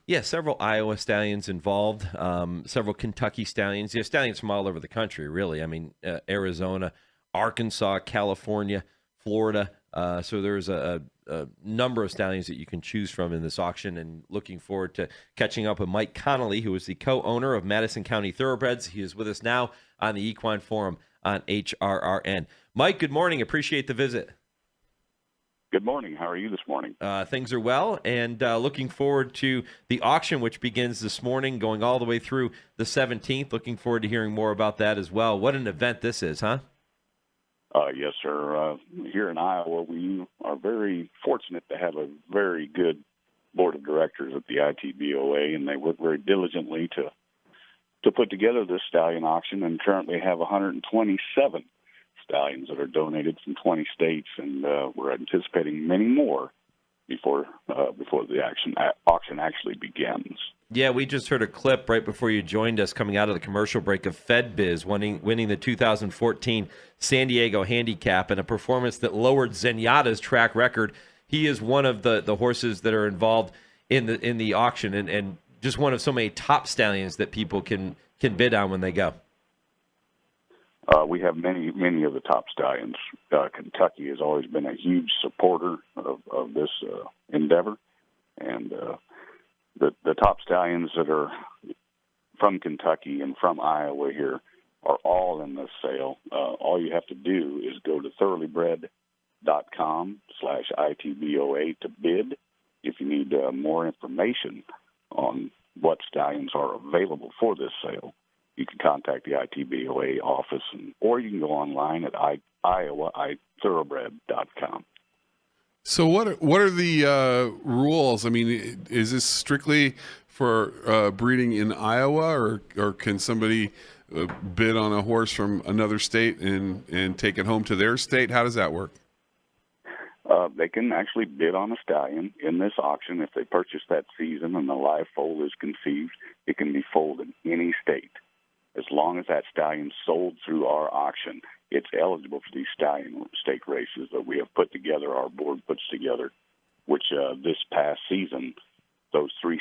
Yeah, several Iowa stallions involved, several Kentucky stallions. Yeah, stallions from all over the country, really. I mean, Arizona, Arkansas, California, Florida. So there's a number of stallions that you can choose from in this auction, and looking forward to catching up with Mike Connolly, who is the co-owner of Madison County Thoroughbreds. He is with us now on the Equine Forum on HRRN. Mike, good morning. Appreciate the visit. Good morning. How are you this morning? Things are well, and looking forward to the auction, which begins this morning, going all the way through the 17th. Looking forward to hearing more about that as well. What an event this is, huh? Yes, sir. Here in Iowa, we are very fortunate to have a very good board of directors at the ITBOA, and they work very diligently to put together this stallion auction, and currently have 127 stallions that are donated from 20 states, and we're anticipating many more before the auction actually begins. Yeah, we just heard a clip right before you joined us coming out of the commercial break of FedBiz winning the 2014 San Diego Handicap, and a performance that lowered Zenyatta's track record. He is one of the horses that are involved in the auction, and just one of so many top stallions that people can bid on when they go. We have many of the top stallions. Kentucky has always been a huge supporter of this endeavor, and the top stallions that are from Kentucky and from Iowa here are all in this sale. All you have to do is go to thoroughbred.com/ITBOA to bid. If you need more information on what stallions are available for this sale, you can contact the ITBOA office, or you can go online at thoroughbred.com. So what are the rules? I mean, is this strictly for breeding in Iowa, or can somebody bid on a horse from another state and take it home to their state? How does that work? They can actually bid on a stallion in this auction. If they purchase that season and the live foal is conceived, it can be foaled in any state. As long as that stallion sold through our auction, it's eligible for these stallion stake races that we have put together, our board puts together, which this past season, those three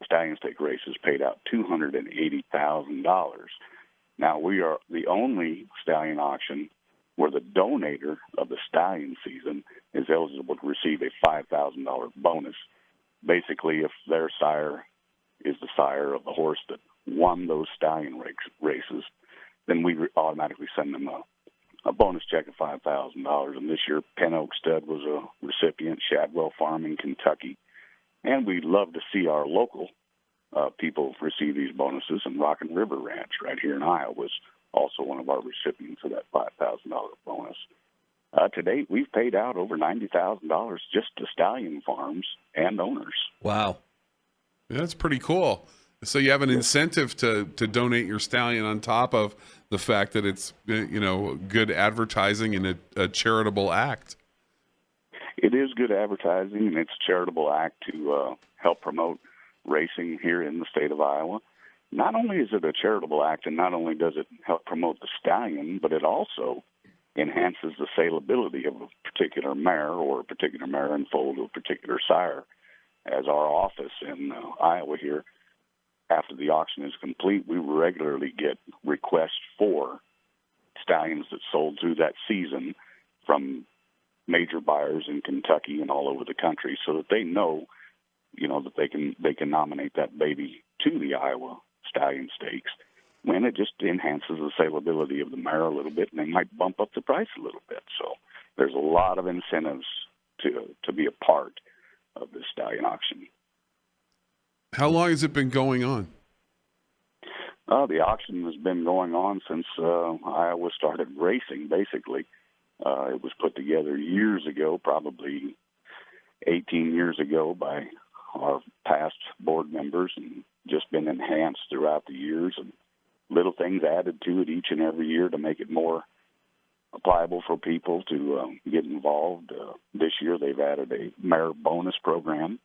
stallion stake races paid out $280,000. Now, we are the only stallion auction where the donator of the stallion season is eligible to receive a $5,000 bonus. Basically, if their sire is the sire of the horse that won those stallion races, then we automatically send them a bonus check of $5,000. And this year, Pen Oak Stud was a recipient, Shadwell Farm in Kentucky. And we'd love to see our local people receive these bonuses. And Rockin' River Ranch right here in Iowa was also one of our recipients of that $5,000 bonus. To date, we've paid out over $90,000 just to stallion farms and owners. Wow. Yeah, that's pretty cool. So you have an incentive to donate your stallion on top of the fact that it's, good advertising and a charitable act. It is good advertising, and it's a charitable act to help promote racing here in the state of Iowa. Not only is it a charitable act, and not only does it help promote the stallion, but it also enhances the saleability of a particular mare or a particular mare and foal to a particular sire. As our office in Iowa here, after the auction is complete, we regularly get requests for stallions that sold through that season from major buyers in Kentucky and all over the country, so that they know, that they can nominate that baby to the Iowa Stallion Stakes. When it just enhances the saleability of the mare a little bit, and they might bump up the price a little bit. So there's a lot of incentives to be a part of this stallion auction. How long has it been going on? The auction has been going on since Iowa started racing, basically. It was put together years ago, probably 18 years ago, by our past board members, and just been enhanced throughout the years, and little things added to it each and every year to make it more pliable for people to get involved. This year they've added a mare bonus program,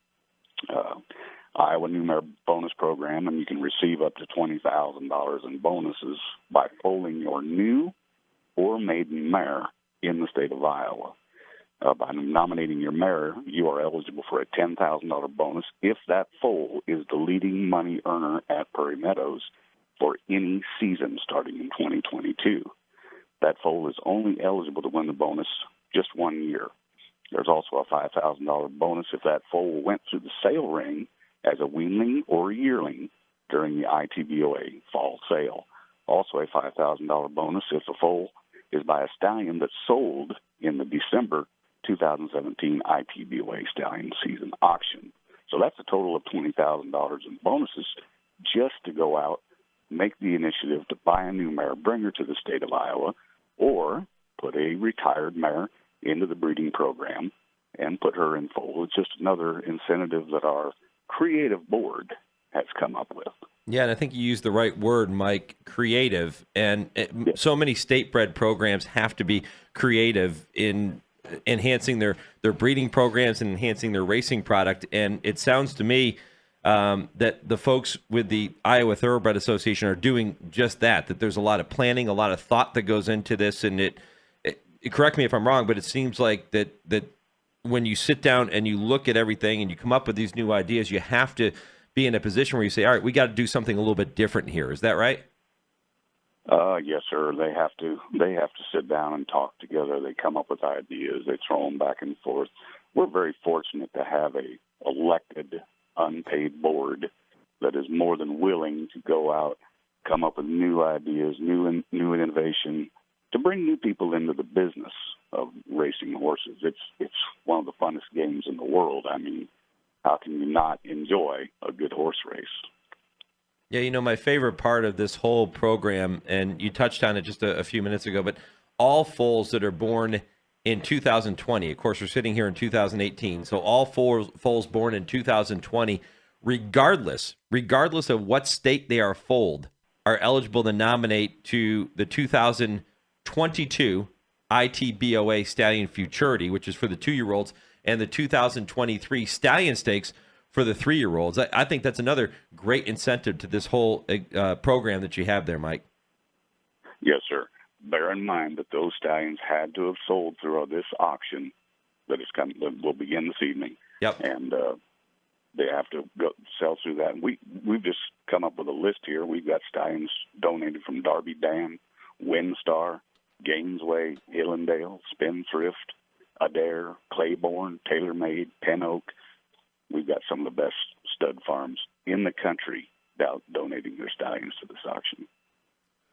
Iowa New Mare Bonus Program, and you can receive up to $20,000 in bonuses by foaling your new or maiden mare in the state of Iowa. By nominating your mare, you are eligible for a $10,000 bonus if that foal is the leading money earner at Prairie Meadows for any season starting in 2022. That foal is only eligible to win the bonus just 1 year. There's also a $5,000 bonus if that foal went through the sale ring as a weanling or yearling during the ITBOA fall sale. Also a $5,000 bonus if the foal is by a stallion that sold in the December 2017 ITBOA stallion season auction. So that's a total of $20,000 in bonuses just to go out, make the initiative to buy a new mare, bring her to the state of Iowa, or put a retired mare into the breeding program and put her in foal. It's just another incentive that our creative board has come up with. Yeah, and I think you used the right word, Mike, creative. And so many state-bred programs have to be creative in enhancing their breeding programs and enhancing their racing product. And it sounds to me that the folks with the Iowa Thoroughbred Association are doing just that there's a lot of planning, a lot of thought that goes into this. And it correct me if I'm wrong, but it seems like that when you sit down and you look at everything and you come up with these new ideas, you have to be in a position where you say, all right, we got to do something a little bit different here. Is that right? Yes, sir. They have to sit down and talk together. They come up with ideas. They throw them back and forth. We're very fortunate to have a elected, unpaid board that is more than willing to go out, come up with new ideas, new innovation, to bring new people into the business of racing horses. It's one of the funnest games in the world. I mean, how can you not enjoy a good horse race? Yeah, my favorite part of this whole program, and you touched on it just a few minutes ago, but all foals that are born in 2020, of course, we're sitting here in 2018, so all foals born in 2020, regardless of what state they are foaled, are eligible to nominate to the 2022 ITBOA Stallion Futurity, which is for the 2-year-olds, and the 2023 Stallion Stakes for the 3-year-olds. I think that's another great incentive to this whole program that you have there, Mike. Yes, sir. Bear in mind that those stallions had to have sold through this auction that will begin this evening. Yep. And they have to go sell through that. And we've just come up with a list here. We've got stallions donated from Darby Dam, Windstar, Gainesway, Hillendale, Spendthrift, Adair, Claiborne, TaylorMade, Pen Oak. We've got some of the best stud farms in the country donating their stallions to this auction.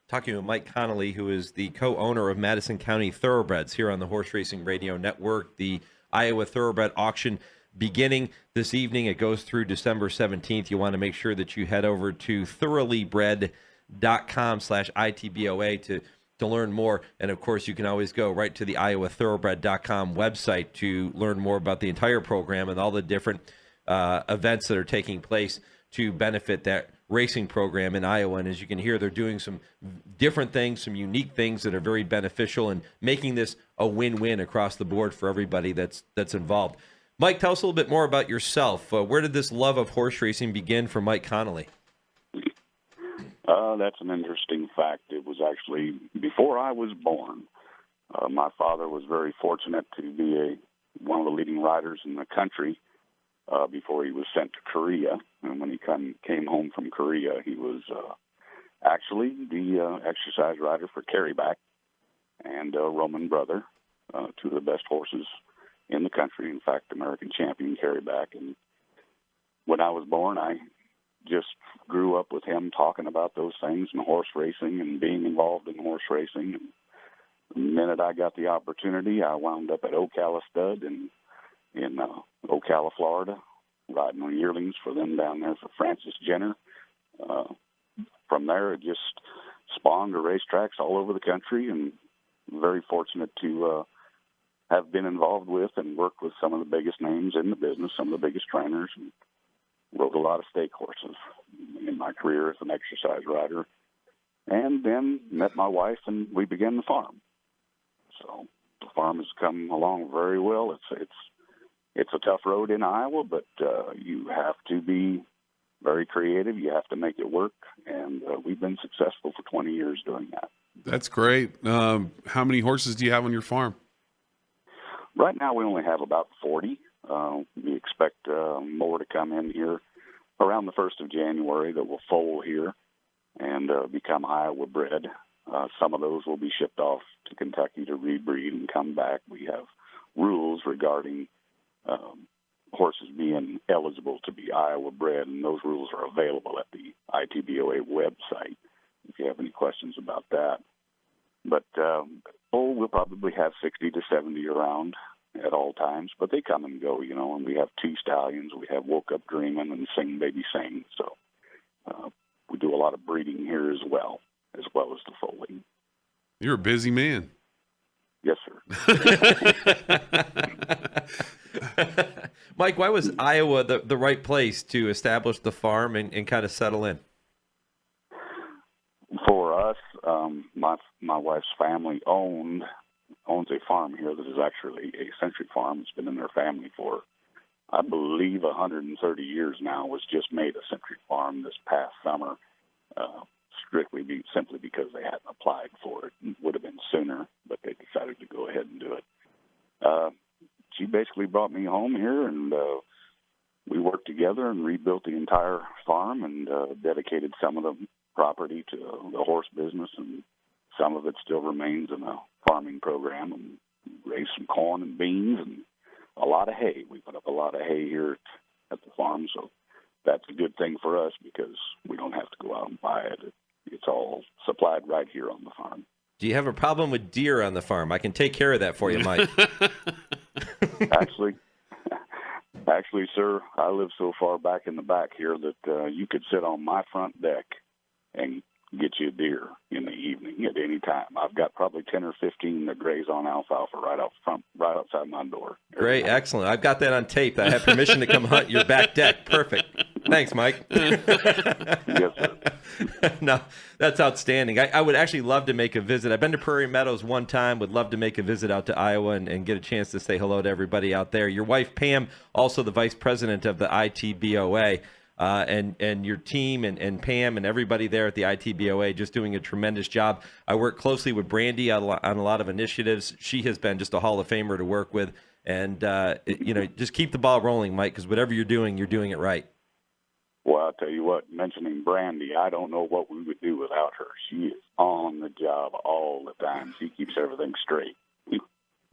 Talking with Mike Connolly, who is the co-owner of Madison County Thoroughbreds here on the Horse Racing Radio Network. The Iowa Thoroughbred auction beginning this evening. It goes through December 17th. You want to make sure that you head over to thoroughbred.com/ITBOA to learn more. And, of course, you can always go right to the iowathoroughbred.com website to learn more about the entire program and all the different events that are taking place to benefit that racing program in Iowa. And as you can hear, they're doing some different things, some unique things that are very beneficial and making this a win-win across the board for everybody that's involved. Mike, tell us a little bit more about yourself. Where did this love of horse racing begin for Mike Connolly? That's an interesting fact. It was actually before I was born. My father was very fortunate to be one of the leading riders in the country before he was sent to Korea. And when he came home from Korea, he was actually the exercise rider for Carryback and Roman Brother, two of the best horses in the country. In fact, American champion Carryback. And when I was born, I just grew up with him talking about those things and horse racing and being involved in horse racing. And the minute I got the opportunity, I wound up at Ocala Stud in Ocala, Florida, riding on yearlings for them down there for Francis Jenner. From there, it just spawned to racetracks all over the country, and very fortunate to have been involved with and worked with some of the biggest names in the business, some of the biggest trainers, and rode a lot of stake horses in my career as an exercise rider. And then met my wife, and we began the farm. So the farm has come along very well. It's a tough road in Iowa, but you have to be very creative. You have to make it work, and we've been successful for 20 years doing that. That's great. How many horses do you have on your farm? Right now, we only have about 40. We expect more to come in here around the 1st of January that will foal here and become Iowa bred. Some of those will be shipped off to Kentucky to rebreed and come back. We have rules regarding horses being eligible to be Iowa bred, and those rules are available at the ITBOA website if you have any questions about that. But we'll probably have 60 to 70 around at all times, but they come and go, and we have 2 stallions. We have Woke Up Dreamin' and Sing Baby Sing. So we do a lot of breeding here as well as the foaling. You're a busy man. Yes, sir. Mike, why was Iowa the right place to establish the farm and kind of settle in? For us, my wife's family owns a farm here that is actually a century farm. It's been in their family for, I believe, 130 years now. It was just made a century farm this past summer, simply because they hadn't applied for it. It would have been sooner, but they decided to go ahead and do it. She basically brought me home here, and we worked together and rebuilt the entire farm and dedicated some of the property to the horse business, and some of it still remains in a farming program, and raised some corn and beans and a lot of hay. We put up a lot of hay here at the farm, so that's a good thing for us because we don't have to go out and buy it. It's all supplied right here on the farm. Do you have a problem with deer on the farm? I can take care of that for you, Mike. Actually, sir, I live so far back in the back here that you could sit on my front deck and get you a deer in the evening at any time. I've got probably 10 or 15 that graze on alfalfa right outside my door. Great, excellent. I've got that on tape. I have permission to come hunt your back deck. Perfect. Thanks, Mike. Yes, sir. No, that's outstanding. I would actually love to make a visit. I've been to Prairie Meadows one time. Would love to make a visit out to Iowa and get a chance to say hello to everybody out there. Your wife, Pam, also the vice president of the ITBOA. And your team and Pam and everybody there at the ITBOA just doing a tremendous job. I work closely with Brandy on a lot of initiatives. She has been just a Hall of Famer to work with. And, just keep the ball rolling, Mike, because whatever you're doing it right. Well, I'll tell you what, mentioning Brandy, I don't know what we would do without her. She is on the job all the time. She keeps everything straight.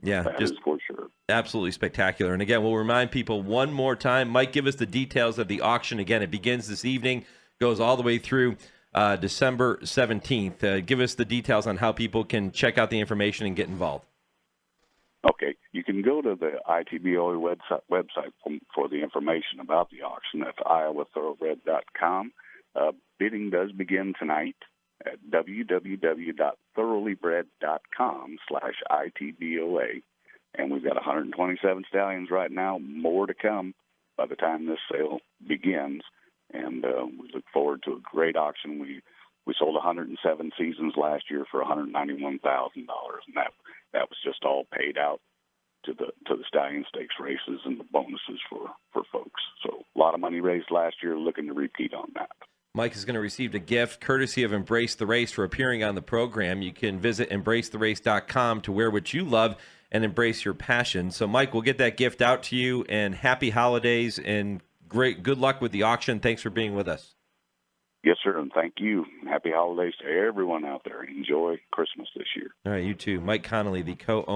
Yeah, that just is for sure. Absolutely spectacular. And again, we'll remind people one more time. Mike, give us the details of the auction. Again, it begins this evening, goes all the way through December 17th. Give us the details on how people can check out the information and get involved. Okay, you can go to the ITBOA website for the information about the auction. That's iowathoroughbred.com. Bidding does begin tonight at www.thoroughbred.com/ITBOA. And we've got 127 stallions right now, more to come by the time this sale begins. And we look forward to a great auction. We sold 107 seasons last year for $191,000, and that was just all paid out to the Stallion Stakes races and the bonuses for folks. So a lot of money raised last year, looking to repeat on that. Mike is going to receive a gift courtesy of Embrace the Race for appearing on the program. You can visit embracetherace.com to wear what you love and embrace your passion. So, Mike, we'll get that gift out to you, and happy holidays and good luck with the auction. Thanks for being with us. Yes, sir, and thank you. Happy holidays to everyone out there. Enjoy Christmas this year. All right, you too. Mike Connolly, the co-owner